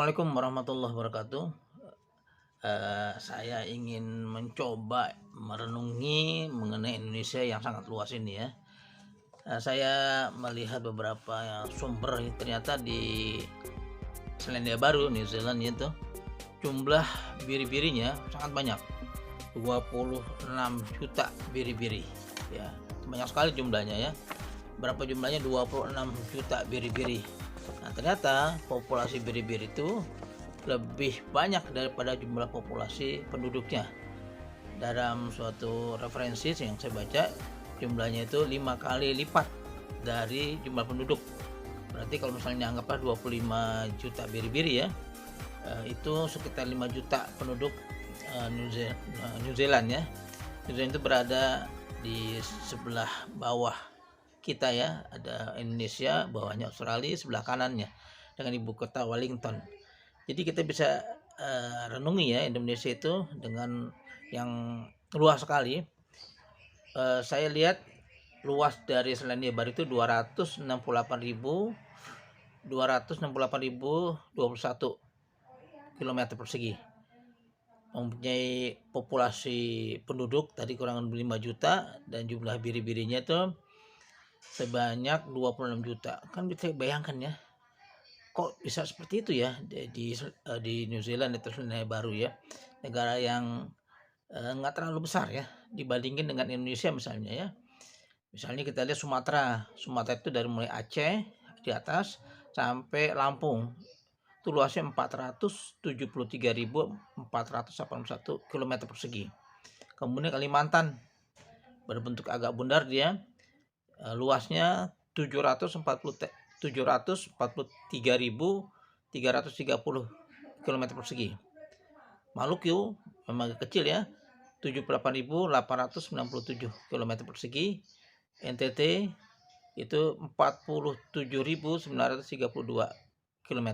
Assalamualaikum warahmatullahi wabarakatuh. Saya ingin mencoba merenungi mengenai Indonesia yang sangat luas ini ya. Saya melihat beberapa sumber ternyata di Selandia Baru, New Zealand itu jumlah biri-birinya sangat banyak, 26 juta biri-biri ya. Banyak sekali jumlahnya ya. Berapa jumlahnya? 26 juta biri-biri. Nah, ternyata populasi biri-biri itu lebih banyak daripada jumlah populasi penduduknya. Dalam suatu referensi yang saya baca, jumlahnya itu 5 kali lipat dari jumlah penduduk. Berarti kalau misalnya anggaplah 25 juta biri-biri ya, itu sekitar 5 juta penduduk New Zealand ya. New Zealand itu berada di sebelah bawah kita ya, ada Indonesia, bawahnya Australia, sebelah kanannya dengan ibu kota Wellington. Jadi kita bisa renungi ya, Indonesia itu dengan yang luas sekali. Saya lihat luas dari Selandia Baru itu 268.261 km persegi. Mempunyai populasi penduduk tadi kurang lebih 5 juta dan jumlah biri-birinya itu sebanyak 26 juta. Kan bisa bayangkan ya, kok bisa seperti itu ya di New Zealand itu Selandia Baru ya, negara yang nggak terlalu besar ya dibandingin dengan Indonesia misalnya ya. Misalnya kita lihat Sumatera itu dari mulai Aceh di atas sampai Lampung itu luasnya 473.481 km persegi. Kemudian Kalimantan berbentuk agak bundar dia, luasnya 743.330 km persegi. Maluku memang agak kecil ya, 78.897 km persegi. NTT itu 47.932 km.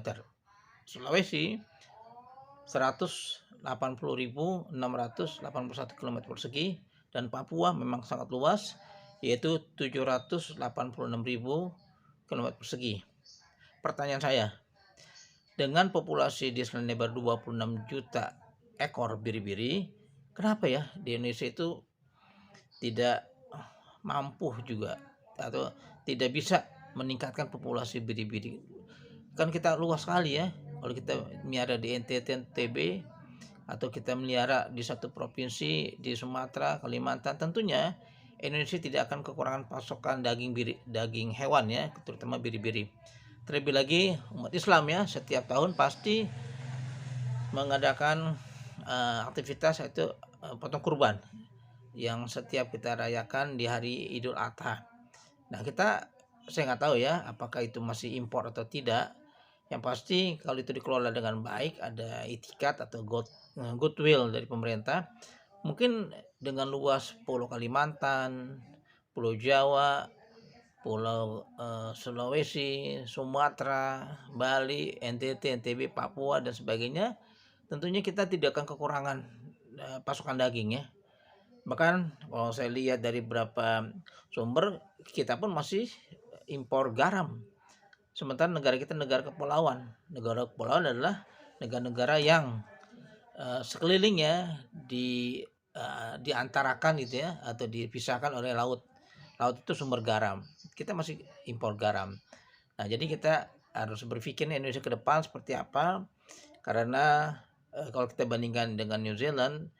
Sulawesi 180.681 km persegi, dan Papua memang sangat luas yaitu 786.000 km persegi. Pertanyaan saya, dengan populasi di Selandia Baru 26 juta ekor biri-biri, kenapa ya di Indonesia itu tidak mampu juga atau tidak bisa meningkatkan populasi biri-biri? Kan kita luas sekali ya. Kalau kita melihara di NTT, NTB, atau kita melihara di satu provinsi di Sumatera, Kalimantan, tentunya Indonesia tidak akan kekurangan pasokan daging hewan ya, terutama biri-biri. Terlebih lagi umat Islam ya, setiap tahun pasti mengadakan aktivitas itu potong kurban yang setiap kita rayakan di hari Idul Adha. Nah, saya nggak tahu ya apakah itu masih impor atau tidak. Yang pasti kalau itu dikelola dengan baik, ada itikat atau goodwill dari pemerintah, mungkin dengan luas Pulau Kalimantan, Pulau Jawa, Pulau Sulawesi, Sumatera, Bali, NTT, NTB, Papua dan sebagainya, tentunya kita tidak akan kekurangan pasokan daging ya. Bahkan kalau saya lihat dari beberapa sumber, kita pun masih impor garam. Sementara negara kita negara kepulauan. Negara kepulauan adalah negara-negara yang sekelilingnya diantarakan gitu ya, atau dipisahkan oleh laut. Laut itu sumber garam. Kita masih impor garam. Nah, jadi kita harus berpikir Indonesia ke depan seperti apa, karena kalau kita bandingkan dengan New Zealand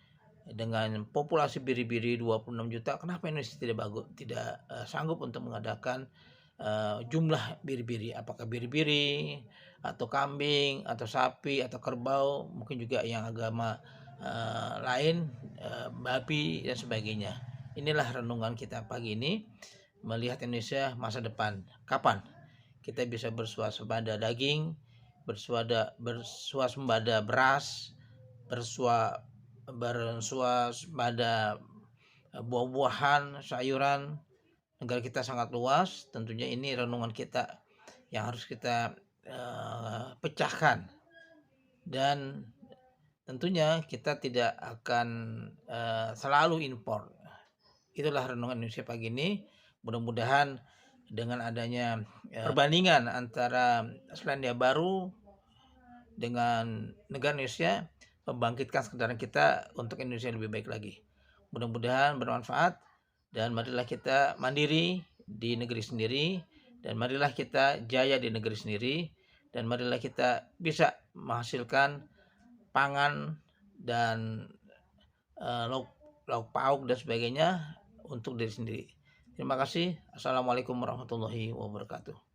dengan populasi biri-biri 26 juta, kenapa Indonesia tidak sanggup untuk mengadakan jumlah biri-biri, apakah biri-biri atau kambing atau sapi atau kerbau, mungkin juga yang agama lain, babi dan sebagainya. Inilah renungan kita pagi ini, melihat Indonesia masa depan. Kapan kita bisa bersuasembada daging, bersuasembada beras, bersuasembada buah-buahan, sayuran. Negara kita sangat luas, tentunya ini renungan kita yang harus kita pecahkan, dan tentunya kita tidak akan selalu impor. Itulah renungan Indonesia pagi ini. Mudah-mudahan dengan adanya perbandingan antara Selandia Baru dengan negara Indonesia, membangkitkan kesadaran kita untuk Indonesia yang lebih baik lagi. Mudah-mudahan bermanfaat, dan marilah kita mandiri di negeri sendiri, dan marilah kita jaya di negeri sendiri, dan marilah kita bisa menghasilkan pangan dan lauk, lauk pauk dan sebagainya untuk diri sendiri. Terima kasih. Assalamualaikum warahmatullahi wabarakatuh.